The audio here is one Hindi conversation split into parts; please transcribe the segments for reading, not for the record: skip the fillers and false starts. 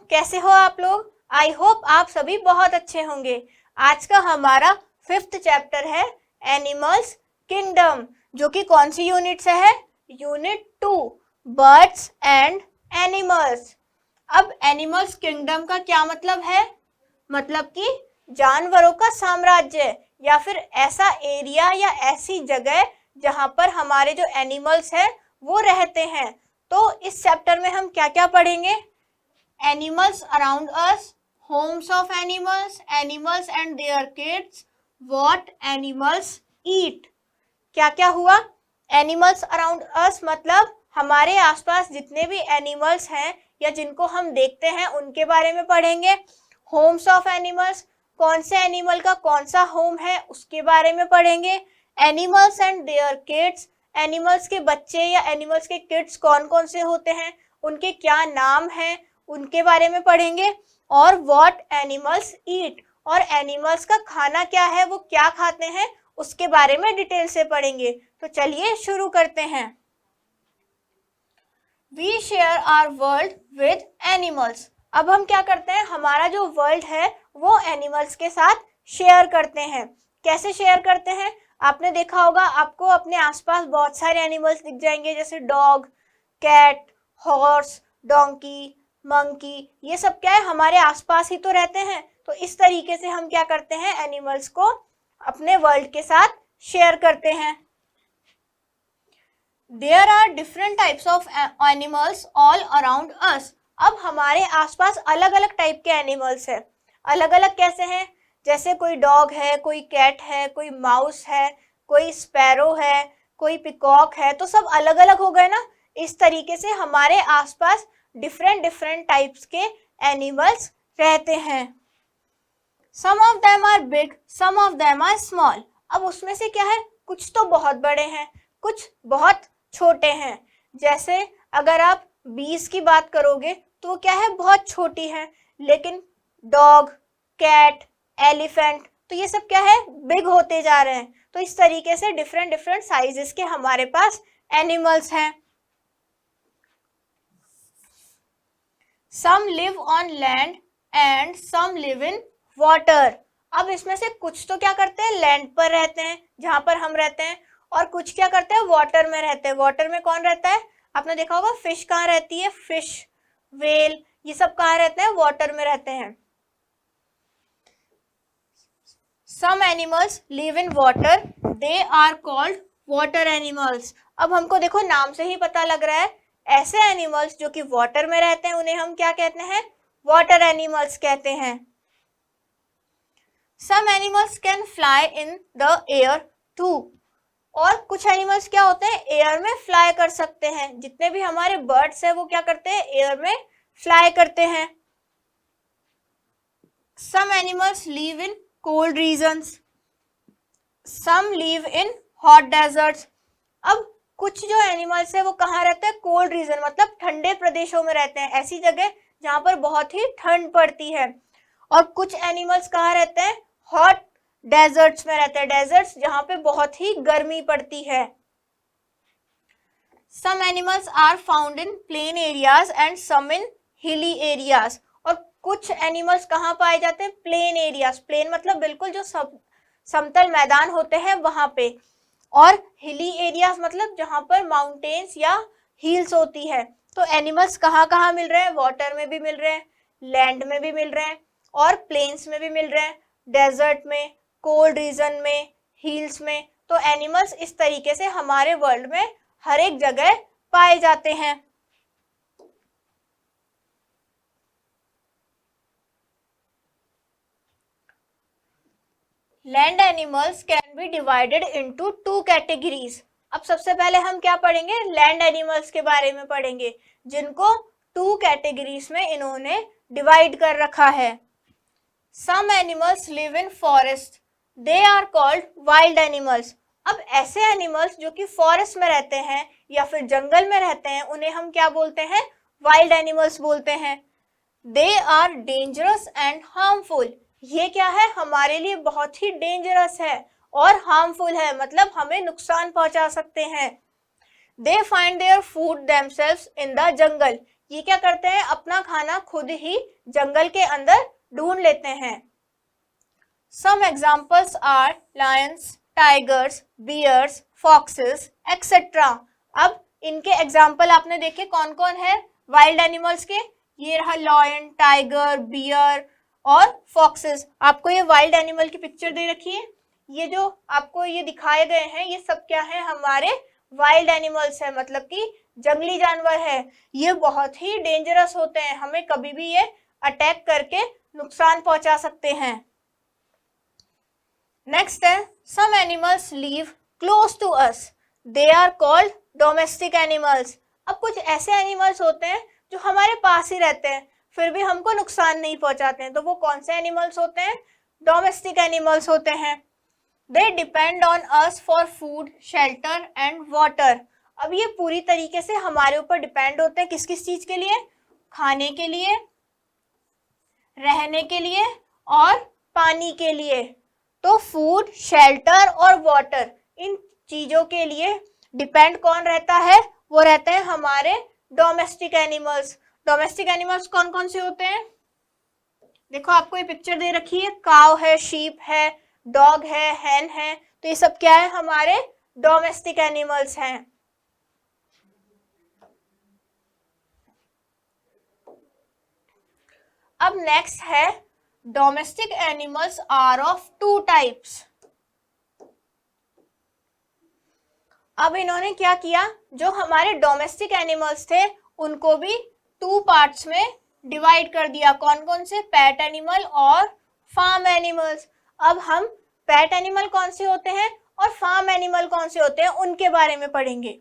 कैसे हो आप लोग? आई होप आप सभी बहुत अच्छे होंगे। आज का हमारा 5th चैप्टर है एनिमल्स किंगडम, जो कि कौन सी यूनिट से है? Unit 2, birds and animals. अब एनिमल्स किंगडम का क्या मतलब है? मतलब कि जानवरों का साम्राज्य, या फिर ऐसा एरिया या ऐसी जगह जहां पर हमारे जो एनिमल्स हैं वो रहते हैं। तो इस चैप्टर में हम क्या क्या पढ़ेंगे? Animals around us, Holmes of animals, animals and their kids, what animals eat. क्या क्या हुआ? एनिमल्स अराउंड अस मतलब हमारे आसपास जितने भी एनिमल्स हैं या जिनको हम देखते हैं उनके बारे में पढ़ेंगे। होम्स ऑफ एनिमल्स, कौन से एनिमल का कौन सा होम है उसके बारे में पढ़ेंगे। Animals and their kids, animals के बच्चे या एनिमल्स के किड्स कौन कौन से होते हैं, उनके क्या नाम हैं, उनके बारे में पढ़ेंगे। और व्हाट एनिमल्स ईट, और एनिमल्स का खाना क्या है, वो क्या खाते हैं, उसके बारे में डिटेल से पढ़ेंगे। तो चलिए शुरू करते हैं। We share our world with animals. अब हम क्या करते हैं, हमारा जो वर्ल्ड है वो एनिमल्स के साथ शेयर करते हैं। कैसे शेयर करते हैं? आपने देखा होगा, आपको अपने आसपास बहुत सारे एनिमल्स दिख जाएंगे, जैसे dog, cat, horse, donkey, monkey. ये सब क्या है, हमारे आसपास ही तो रहते हैं। तो इस तरीके से हम क्या करते हैं, एनिमल्स को अपने वर्ल्ड के साथ शेयर करते हैं। There are different types of animals all around us. अब हमारे आसपास अलग अलग टाइप के एनिमल्स हैं। अलग अलग कैसे हैं? जैसे कोई डॉग है, कोई कैट है, कोई माउस है, कोई स्पैरो है, कोई पिकॉक है। तो सब अलग अलग हो गए ना। इस तरीके से हमारे आसपास डिफरेंट टाइप्स के एनिमल्स रहते हैं। Some of them are big, some of them are small. अब उसमें से क्या है, कुछ तो बहुत बड़े हैं, कुछ बहुत छोटे हैं। जैसे अगर आप बीज की बात करोगे तो वो क्या है, बहुत छोटी है। लेकिन डॉग, कैट, एलिफेंट, तो ये सब क्या है, बिग होते जा रहे हैं। तो इस तरीके से डिफरेंट साइजेस के हमारे पास एनिमल्स हैं। Some live on land and some live in water. अब इसमें से कुछ तो क्या करते हैं, लैंड पर रहते हैं जहां पर हम रहते हैं, और कुछ क्या करते हैं, वाटर में रहते हैं। वाटर में कौन रहता है? आपने देखा होगा फिश कहाँ रहती है, फिश, व्हेल, ये सब कहाँ रहते हैं, वाटर में रहते हैं। Some animals live in water, they are called water animals. अब हमको देखो नाम से ही पता लग रहा है, ऐसे एनिमल्स जो कि वाटर में रहते हैं उन्हें हम क्या कहते हैं, वाटर एनिमल्स कहते हैं। Some animals can fly in the air too, और कुछ एनिमल्स क्या होते हैं, एयर में फ्लाई कर सकते हैं। जितने भी हमारे बर्ड्स हैं वो क्या करते हैं, एयर में फ्लाई करते हैं। Some animals live in cold regions, some live in hot deserts. अब कुछ जो एनिमल्स है वो कहाँ रहते हैं, कोल्ड रीजन मतलब ठंडे प्रदेशों में रहते हैं, ऐसी जगह जहां पर बहुत ही ठंड पड़ती है। और कुछ एनिमल्स कहाँ रहते हैं, हॉट डेजर्ट्स में रहते हैं, डेजर्ट्स जहां पे बहुत ही गर्मी पड़ती है। Some animals are found in plain areas and some in hilly areas. और कुछ एनिमल्स कहाँ पाए जाते हैं, प्लेन एरियाज, प्लेन मतलब बिल्कुल जो समतल मैदान होते हैं वहां पे, और हिली एरियाज मतलब जहां पर माउंटेन्स या हिल्स होती है। तो एनिमल्स कहाँ कहाँ मिल रहे हैं, वाटर में भी मिल रहे हैं, लैंड में भी मिल रहे हैं, और प्लेन्स में भी मिल रहे हैं, डेजर्ट में, कोल्ड रीजन में, हिल्स में। तो एनिमल्स इस तरीके से हमारे वर्ल्ड में हर एक जगह पाए जाते हैं। Land animals can be divided into 2 categories. अब सबसे पहले हम क्या पढ़ेंगे, लैंड एनिमल्स के बारे में पढ़ेंगे, जिनको 2 कैटेगरीज में इन्होंने डिवाइड कर रखा है। Some animals live in forest, they are called wild animals. अब ऐसे एनिमल्स जो कि फॉरेस्ट में रहते हैं या फिर जंगल में रहते हैं उन्हें हम क्या बोलते हैं, वाइल्ड एनिमल्स बोलते हैं। They are dangerous and harmful, ये क्या है, हमारे लिए बहुत ही डेंजरस है और हार्मफुल है, मतलब हमें नुकसान पहुंचा सकते हैं। They find their food themselves in the jungle, ये क्या करते हैं, अपना खाना खुद ही जंगल के अंदर ढूंढ लेते हैं। Some examples are lions, tigers, bears, foxes etcetera. अब इनके एग्जाम्पल आपने देखे कौन कौन है वाइल्ड एनिमल्स के, ये रहा लायन, टाइगर, बियर और फॉक्सेस। आपको ये वाइल्ड एनिमल की पिक्चर दे रखी है, ये जो आपको ये दिखाए गए हैं ये सब क्या है, हमारे वाइल्ड एनिमल्स है, मतलब कि जंगली जानवर है। ये बहुत ही डेंजरस होते हैं, हमें कभी भी ये अटैक करके नुकसान पहुंचा सकते हैं। नेक्स्ट है some animals live close to us, they are called domestic animals. अब कुछ ऐसे एनिमल्स होते हैं जो हमारे पास ही रहते हैं फिर भी हमको नुकसान नहीं पहुंचाते हैं, तो वो कौन से एनिमल्स होते हैं, डोमेस्टिक एनिमल्स होते हैं। They depend on us for food, shelter and water. अब ये पूरी तरीके से हमारे ऊपर डिपेंड होते हैं, किस किस चीज के लिए, खाने के लिए, रहने के लिए और पानी के लिए। तो फूड, शेल्टर और वाटर, इन चीजों के लिए डिपेंड कौन रहता है, वो रहते हैं हमारे डोमेस्टिक एनिमल्स। डोमेस्टिक एनिमल्स कौन कौन से होते हैं, देखो आपको ये पिक्चर दे रखी है, काव है, शीप है, डॉग है, हैन है, तो ये सब क्या है, हमारे डोमेस्टिक एनिमल्स हैं। अब नेक्स्ट है domestic animals are of two types. अब इन्होंने क्या किया, जो हमारे डोमेस्टिक एनिमल्स थे उनको भी टू पार्ट्स में डिवाइड कर दिया, कौन कौन से, पेट एनिमल और फार्म एनिमल्स। अब हम पेट एनिमल कौन से होते हैं और फार्म एनिमल कौन से होते हैं उनके बारे में पढ़ेंगे।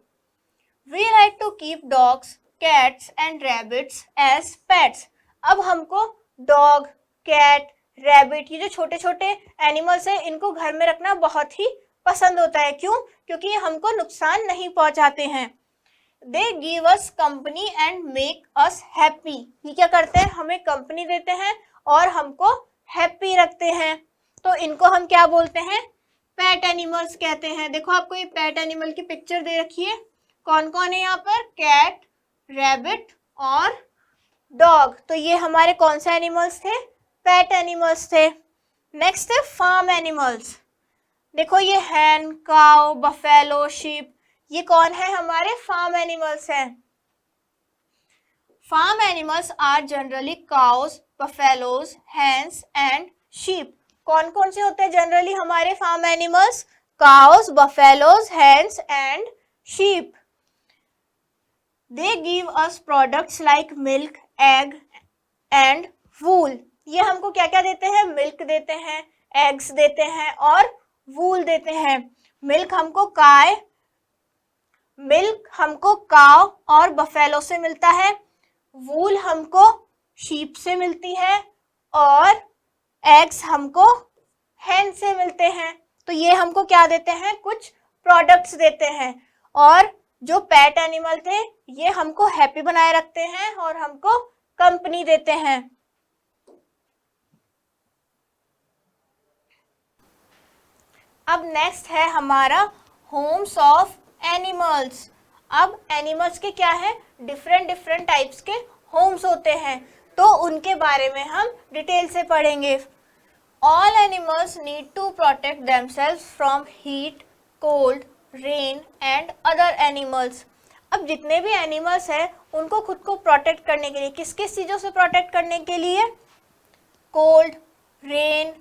We like to keep dogs, cats and rabbits as pets. अब हमको डॉग, कैट, रैबिट, ये जो छोटे छोटे एनिमल्स हैं इनको घर में रखना बहुत ही पसंद होता है। क्यों, क्योंकि ये हमको नुकसान नहीं पहुंचाते हैं। दे give us company and make us happy. ये क्या करते हैं, हमें कंपनी देते हैं और हमको हैप्पी रखते हैं, तो इनको हम क्या बोलते हैं, पेट एनिमल्स कहते हैं। देखो आपको ये पेट एनिमल की पिक्चर दे रखी है, कौन कौन है यहाँ पर, कैट, रैबिट और डॉग, तो ये हमारे कौन से एनिमल्स थे, पेट एनिमल्स थे। नेक्स्ट है फार्म एनिमल्स। देखो ये हैन, काउ, बफेलो, शीप, ये कौन है, हमारे फार्म एनिमल्स हैं। Farm animals are generally cows, buffaloes, hens and sheep. कौन कौन से होते हैं जनरली हमारे farm animals, cows, buffaloes, hens and sheep. They give us products like milk, egg and wool. ये हमको क्या क्या देते हैं, मिल्क देते हैं, एग्स देते हैं और वूल देते हैं। मिल्क हमको काव और बफेलो से मिलता है, वूल हमको शीप से मिलती है और एग्स हमको हैन से मिलते हैं। तो ये हमको क्या देते हैं, कुछ प्रोडक्ट्स देते हैं। और जो पेट एनिमल थे ये हमको हैप्पी बनाए रखते हैं और हमको कंपनी देते हैं। अब नेक्स्ट है हमारा होम्स ऑफ एनिमल्स। अब एनिमल्स के क्या है, डिफरेंट डिफरेंट टाइप्स के होम्स होते हैं, तो उनके बारे में हम डिटेल से पढ़ेंगे। All animals need to protect themselves from heat, cold, rain and other animals. अब जितने भी एनिमल्स हैं उनको खुद को प्रोटेक्ट करने के लिए, किस किस चीज़ों से प्रोटेक्ट करने के लिए, कोल्ड, रेन,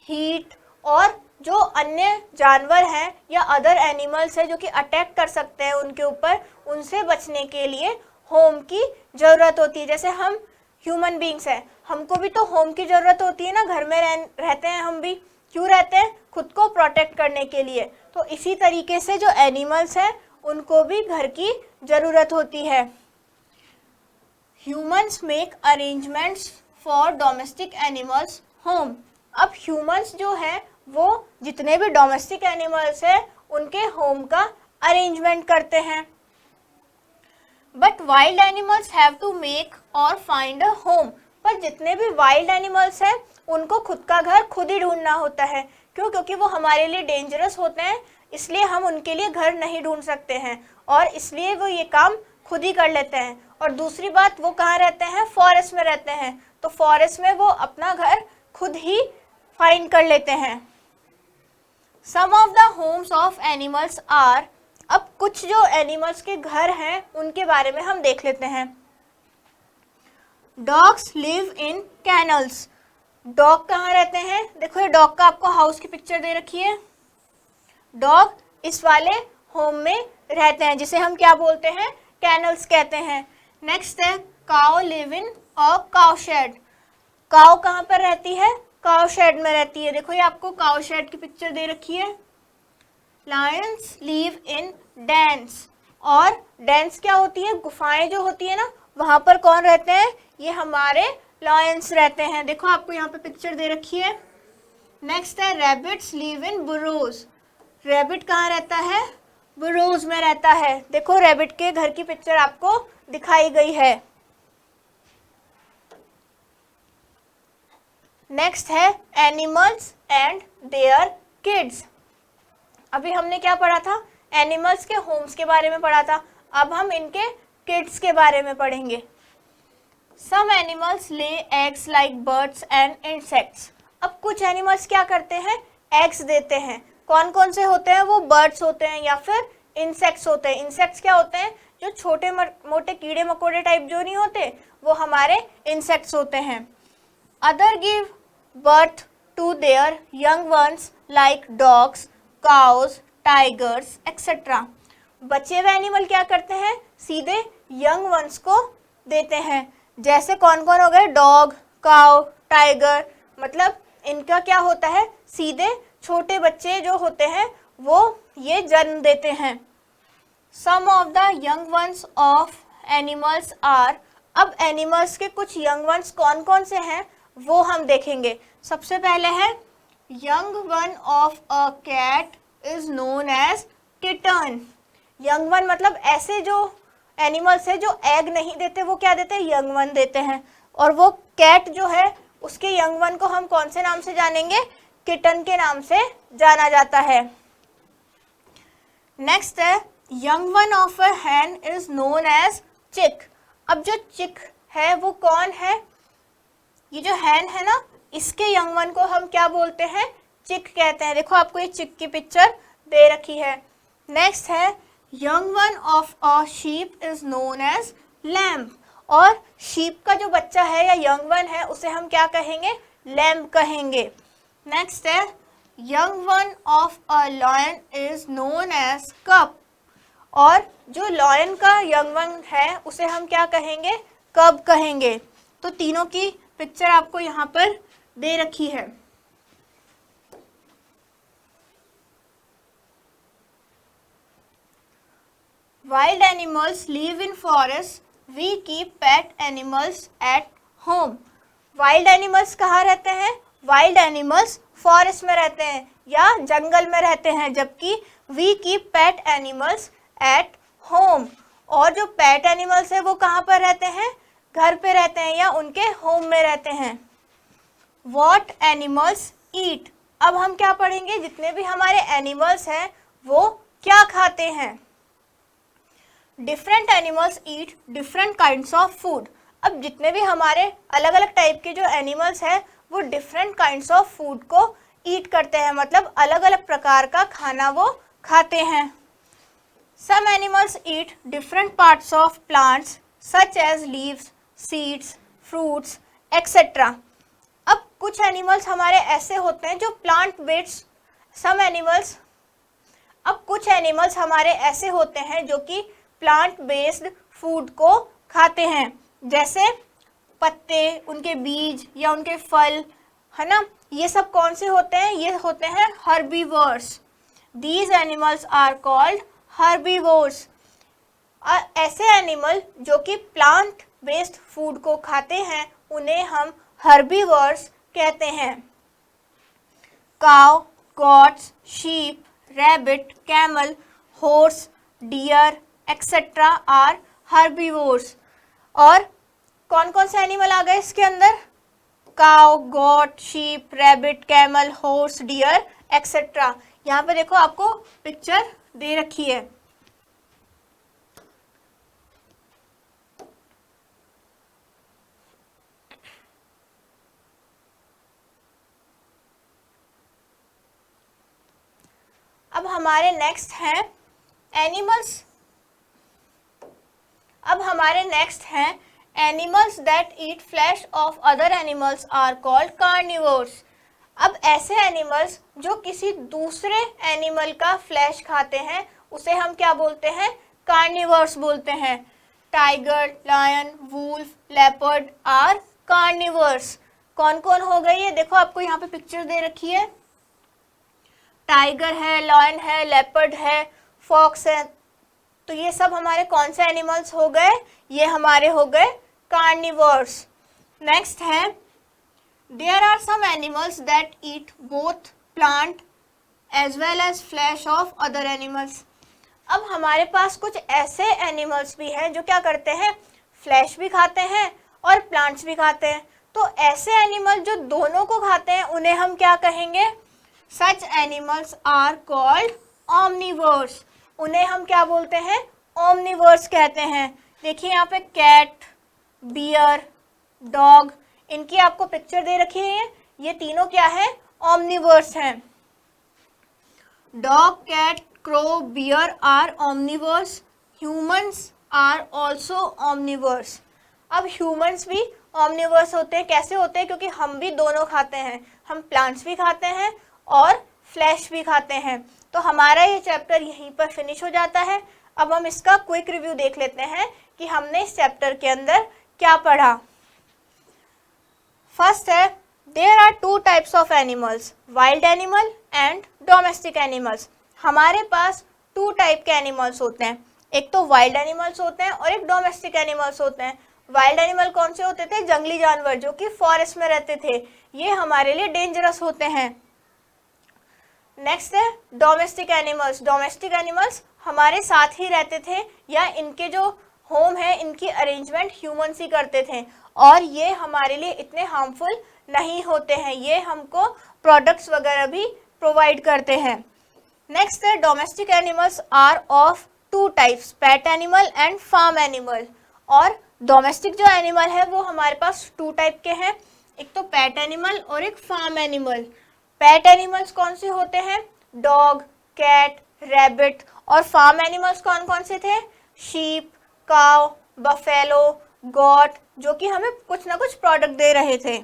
हीट और जो अन्य जानवर हैं या अदर एनिमल्स हैं जो कि अटैक कर सकते हैं उनके ऊपर, उनसे बचने के लिए होम की ज़रूरत होती है। जैसे हम ह्यूमन बींग्स हैं, हमको भी तो होम की ज़रूरत होती है ना, घर में रहते हैं हम भी, क्यों रहते हैं, खुद को प्रोटेक्ट करने के लिए। तो इसी तरीके से जो एनिमल्स हैं उनको भी घर की ज़रूरत होती है। Humans make arrangements for domestic animals home. अब ह्यूमंस जो है वो जितने भी डोमेस्टिक एनिमल्स हैं उनके होम का अरेंजमेंट करते हैं। But wild animals have to make और फाइंड अ होम। पर जितने भी वाइल्ड एनिमल्स हैं उनको खुद का घर खुद ही ढूंढना होता है। क्यों, क्योंकि वो हमारे लिए डेंजरस होते हैं, इसलिए हम उनके लिए घर नहीं ढूंढ सकते हैं और इसलिए वो ये काम खुद ही कर लेते हैं। और दूसरी बात, वो कहाँ रहते हैं? फॉरेस्ट में रहते हैं, तो फॉरेस्ट में वो अपना घर खुद ही फाइंड कर लेते हैं। Some of the homes of animals are, अब कुछ जो एनिमल्स के घर हैं उनके बारे में हम देख लेते हैं। Dogs live in canals, dog कहाँ रहते हैं? देखो ये डॉग का आपको हाउस की पिक्चर दे रखी है। डॉग इस वाले होम में रहते हैं जिसे हम क्या बोलते हैं? कैनल्स कहते हैं। नेक्स्ट है cow live in a cow shade, cow कहाँ पर रहती है? काउ शेड में रहती है। देखो ये आपको काउ शेड की पिक्चर दे रखी है। लायंस लिव इन डेंस, और डेंस क्या होती है? गुफाएं जो होती है ना, वहां पर कौन रहते हैं? ये हमारे लायंस रहते हैं। देखो आपको यहाँ पे पिक्चर दे रखी है। नेक्स्ट है रैबिट्स लिव इन बुरोज, रैबिट कहाँ रहता है? बुरोज में रहता है। देखो रैबिट के घर की पिक्चर आपको दिखाई गई है। नेक्स्ट है एनिमल्स एंड देयर किड्स, अभी हमने क्या पढ़ा था? एनिमल्स के होम्स के बारे में पढ़ा था। अब हम इनके किड्स के बारे में पढ़ेंगे। Some animals lay eggs like birds and insects, अब कुछ एनिमल्स क्या करते हैं? एग्स देते हैं। कौन कौन से होते हैं? वो बर्ड्स होते हैं या फिर इंसेक्ट्स होते हैं। इंसेक्ट्स क्या होते हैं? जो छोटे मोटे कीड़े मकोड़े टाइप जो नहीं होते, वो हमारे इंसेक्ट्स होते हैं। Other give birth to their young ones like dogs, cows, tigers etcetera, बचे हुए एनिमल क्या करते हैं? सीधे यंग वंस को देते हैं। जैसे कौन कौन हो गए? डॉग, काउ, टाइगर, मतलब इनका क्या होता है? सीधे छोटे बच्चे जो होते हैं वो ये जन्म देते हैं। Some of the young ones of animals are, अब एनिमल्स के कुछ यंग वंस कौन कौन से हैं वो हम देखेंगे। सबसे पहले है young one of a cat is known as kitten, young one मतलब ऐसे जो एनिमल्स है जो एग नहीं देते, वो क्या देते हैं? यंग वन देते हैं। और वो कैट जो है उसके यंग वन को हम कौन से नाम से जानेंगे? किटन के नाम से जाना जाता है। नेक्स्ट है young one of a hen is known as chick, अब जो चिक है वो कौन है? ये जो हैन है ना, इसके यंग वन को हम क्या बोलते हैं? चिक कहते हैं। देखो आपको ये चिक की पिक्चर दे रखी है। नेक्स्ट है young one of a sheep is known as lamb, और शीप का जो बच्चा है या यंग वन है उसे हम क्या कहेंगे? लैम्ब कहेंगे। नेक्स्ट है young one of a lion is known as cub, और जो लॉयन का यंग वन है उसे हम क्या कहेंगे? कब कहेंगे। तो तीनों की पिक्चर आपको यहाँ पर दे रखी है। Wild animals live in forests. We keep pet animals at home. Wild animals कहाँ रहते हैं? Wild animals forest में रहते हैं या जंगल में रहते हैं, जबकि we keep pet animals at home. और जो pet animals है वो कहाँ पर रहते हैं? घर पे रहते हैं या उनके होम में रहते हैं। What animals eat? अब हम क्या पढ़ेंगे? जितने भी हमारे एनिमल्स हैं वो क्या खाते हैं। Different animals eat different kinds of food, अब जितने भी हमारे अलग अलग टाइप के जो एनिमल्स हैं वो डिफरेंट काइंड्स ऑफ फूड को ईट करते हैं, मतलब अलग अलग प्रकार का खाना वो खाते हैं। Some animals eat different parts of plants such as leaves, seeds, fruits etcetera, अब कुछ एनिमल्स हमारे ऐसे होते हैं जो प्लांट बेस्ड, अब कुछ एनिमल्स हमारे ऐसे होते हैं जो कि प्लांट बेस्ड फूड को खाते हैं, जैसे पत्ते, उनके बीज या उनके फल, है ना, ये सब कौन से होते हैं? ये होते हैं herbivores. These animals are called herbivores. ऐसे एनिमल जो कि प्लांट बेस्ड फूड को खाते हैं उन्हें हम हर्बीवर्स कहते हैं। Cow, goats, sheep, rabbit, camel, horse, deer etcetera are herbivores. और कौन कौन से एनिमल आ गए इसके अंदर? Cow, goat, sheep, rabbit, camel, horse, deer etcetera. यहाँ पे देखो आपको पिक्चर दे रखी है। अब हमारे नेक्स्ट हैं एनिमल्स। अब हमारे नेक्स्ट हैं animals that eat flesh of other animals are called carnivores. अब ऐसे एनिमल्स जो किसी दूसरे एनिमल का फ्लैश खाते हैं उसे हम क्या बोलते हैं? कार्निवोर्स बोलते हैं। Tiger, lion, wolf, leopard are carnivores. कौन कौन हो गई है? देखो आपको यहाँ पे पिक्चर दे रखी है। टाइगर है, लायन है, लेपर्ड है, फॉक्स है। तो ये सब हमारे कौन से एनिमल्स हो गए? ये हमारे हो गए कार्निवोर्स। नेक्स्ट है there are some animals that eat both plant as well as flesh of other animals. अब हमारे पास कुछ ऐसे एनिमल्स भी हैं जो क्या करते हैं? फ्लैश भी खाते हैं और प्लांट्स भी खाते हैं। तो ऐसे एनिमल जो दोनों को खाते हैं उन्हें हम क्या कहेंगे? Such animals are called omnivores. उन्हें हम क्या बोलते हैं? ओमनिवोर्स कहते हैं। देखिए यहाँ पे कैट, बियर, डॉग, इनकी आपको पिक्चर दे रखी है। ये तीनों क्या है? ओमनिवोर्स हैं। Dog, cat, crow, bear are omnivores. Humans are also omnivores. अब humans भी omnivores होते हैं। कैसे होते हैं? क्योंकि हम भी दोनों खाते हैं, हम plants भी खाते हैं और flesh भी खाते हैं। तो हमारा ये चैप्टर यहीं पर फिनिश हो जाता है। अब हम इसका क्विक रिव्यू देख लेते हैं कि हमने इस चैप्टर के अंदर क्या पढ़ा। फर्स्ट है there are two types of animals, wild animal and domestic animals. हमारे पास टू टाइप के एनिमल्स होते हैं, एक तो वाइल्ड एनिमल्स होते हैं और एक डोमेस्टिक एनिमल्स होते हैं। वाइल्ड एनिमल कौन से होते थे? जंगली जानवर जो कि फॉरेस्ट में रहते थे, ये हमारे लिए डेंजरस होते हैं। नेक्स्ट है डोमेस्टिक एनिमल्स। डोमेस्टिक एनिमल्स हमारे साथ ही रहते थे या इनके जो होम है इनकी अरेंजमेंट ह्यूमंस ही करते थे और ये हमारे लिए इतने हार्मफुल नहीं होते हैं, ये हमको प्रोडक्ट्स वगैरह भी प्रोवाइड करते हैं। नेक्स्ट है domestic animals are of two types, pet animal and farm animal. और डोमेस्टिक जो एनिमल है वो हमारे पास टू टाइप के हैं, एक तो पेट एनिमल और एक फार्म एनिमल। पेट एनिमल्स कौन से होते हैं? Dog, cat, rabbit. और फार्म एनिमल्स कौन कौन से थे? शीप, काउ, बफेलो, गॉट, जो कि हमें कुछ ना कुछ प्रोडक्ट दे रहे थे।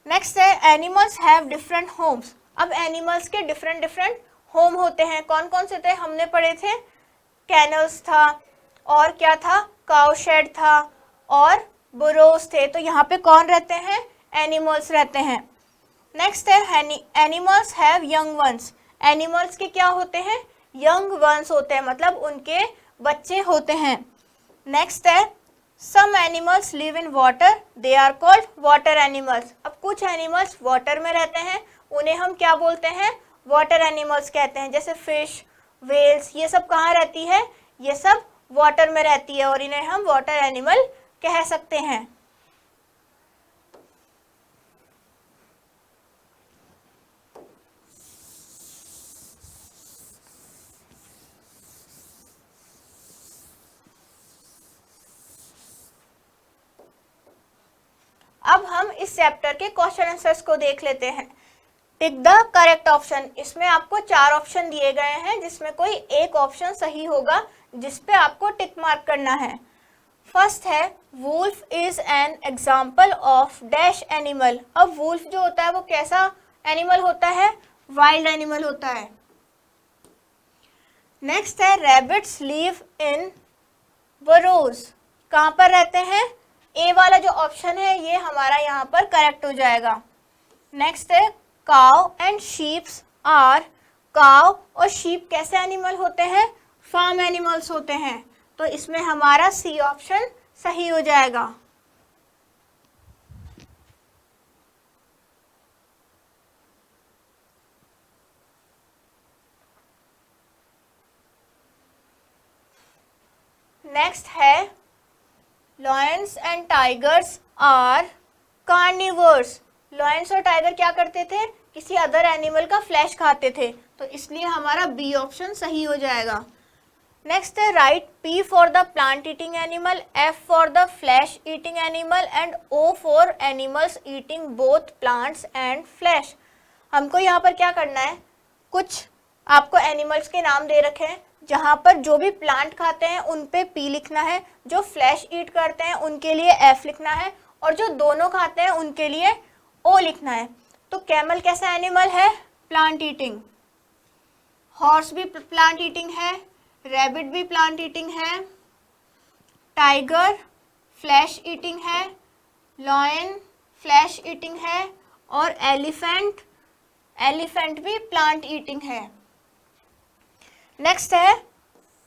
नेक्स्ट है एनिमल्स हैव डिफरेंट होम्स। अब एनिमल्स के डिफरेंट डिफरेंट होम होते हैं। कौन कौन से थे? हमने पढ़े थे कैनल्स था और क्या था? काउ शेड था और बुरोस थे। तो यहाँ पे कौन रहते हैं? एनिमल्स रहते हैं। नेक्स्ट है animals have young ones. Animals के क्या होते हैं? यंग वंस होते हैं, मतलब उनके बच्चे होते हैं। नेक्स्ट है some animals live in water, they are called water animals. अब कुछ एनिमल्स वाटर में रहते हैं, उन्हें हम क्या बोलते हैं? वाटर एनिमल्स कहते हैं। जैसे फिश, वेल्स, ये सब कहाँ रहती है? ये सब वाटर में रहती है और इन्हें हम वाटर एनिमल कह सकते हैं। अब हम इस चैप्टर के क्वेश्चन आंसर्स को देख लेते हैं। Tick the correct option. इसमें आपको 4 ऑप्शन दिए गए हैं जिसमें कोई एक ऑप्शन सही होगा जिस पे आपको टिक मार्क करना है। फर्स्ट है wolf is an example of dash animal. अब वुल्फ जो होता है वो कैसा एनिमल होता है? वाइल्ड एनिमल होता है। नेक्स्ट है रैबिट्स लिव इन बरोज। कहाँ पर रहते हैं? ए वाला जो ऑप्शन है ये हमारा यहाँ पर करेक्ट हो जाएगा। नेक्स्ट है cow and sheeps are. Cow और शीप कैसे एनिमल होते हैं? फार्म एनिमल्स होते हैं। तो इसमें हमारा सी ऑप्शन सही हो जाएगा। नेक्स्ट है lions and tigers are carnivores. Lions और टाइगर क्या करते थे? किसी अदर एनिमल का फ्लैश खाते थे, तो इसलिए हमारा बी ऑप्शन सही हो जाएगा। नेक्स्ट है write P for the plant eating animal, F for the flesh eating animal and O for animals eating both plants and flesh. हमको यहाँ पर क्या करना है? कुछ आपको एनिमल्स के नाम दे रखे हैं, जहां पर जो भी प्लांट खाते हैं उन पे P लिखना है, जो फ्लैश ईट करते हैं उनके लिए F लिखना है, और जो दोनों खाते हैं उनके लिए O लिखना है। तो कैमल कैसा एनिमल है? Plant eating. हॉर्स भी प्लांट ईटिंग है, रैबिट भी प्लांट ईटिंग है, टाइगर फ्लैश ईटिंग है, लॉयन फ्लैश ईटिंग है, और एलिफेंट भी प्लांट ईटिंग है। नेक्स्ट है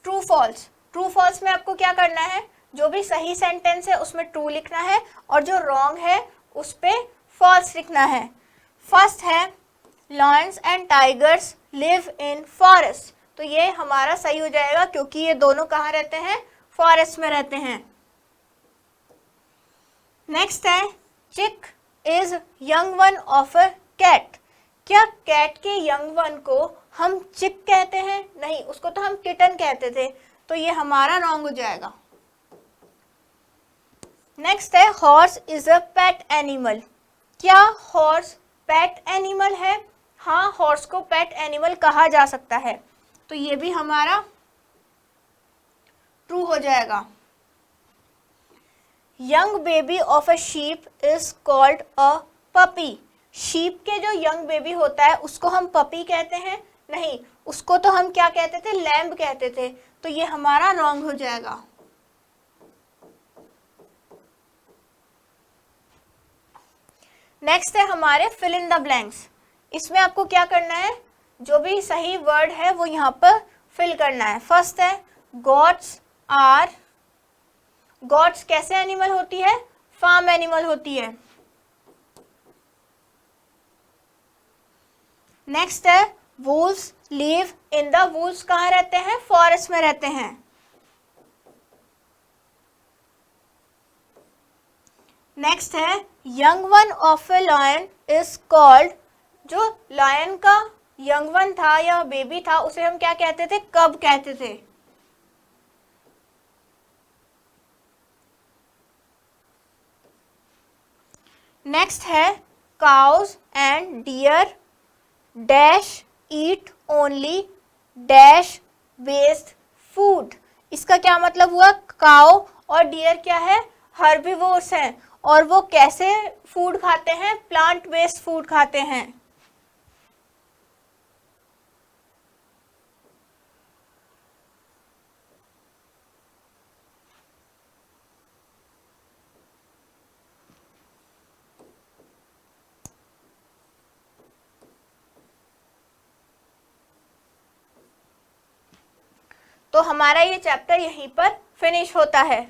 ट्रू फॉल्स। ट्रू फॉल्स में आपको क्या करना है? जो भी सही सेंटेंस है उसमें ट्रू लिखना है, और जो रॉन्ग है उस पे फॉल्स लिखना है। फर्स्ट है Lions and tigers live in forest, तो ये हमारा सही हो जाएगा क्योंकि ये दोनों कहाँ रहते हैं? फॉरेस्ट में रहते हैं। नेक्स्ट है chick is young one of a cat. क्या कैट के यंग वन को हम चिक कहते हैं? नहीं, उसको तो हम किटन कहते थे, तो ये हमारा रॉन्ग हो जाएगा। नेक्स्ट है horse is a pet animal. क्या हॉर्स पेट एनिमल है? हाँ, हॉर्स को पेट एनिमल कहा जा सकता है, तो ये भी हमारा ट्रू हो जाएगा। Young baby of a sheep is called a puppy. Sheep के जो यंग बेबी होता है उसको हम पपी कहते हैं? नहीं, उसको तो हम क्या कहते थे? लैम्ब कहते थे, तो ये हमारा रॉन्ग हो जाएगा। नेक्स्ट है हमारे फिल इन द ब्लैंक्स। इसमें आपको क्या करना है? जो भी सही वर्ड है वो यहाँ पर फिल करना है। फर्स्ट है गॉट्स आर। गॉट्स कैसे एनिमल होती है? फार्म एनिमल होती है। नेक्स्ट है wolves live in the. Wolves कहाँ रहते हैं? फॉरेस्ट में रहते हैं। नेक्स्ट है young one of a lion is called. जो लायन का यंग वन था या बेबी था उसे हम क्या कहते थे? कब कहते थे। नेक्स्ट है cows and deer dash eat only dash waste food. इसका क्या मतलब हुआ? काउ और डियर क्या है? हर्बीवोर्स हैं, और वो कैसे फूड खाते हैं? प्लांट बेस्ड फूड खाते हैं। तो हमारा ये चैप्टर यहीं पर फिनिश होता है।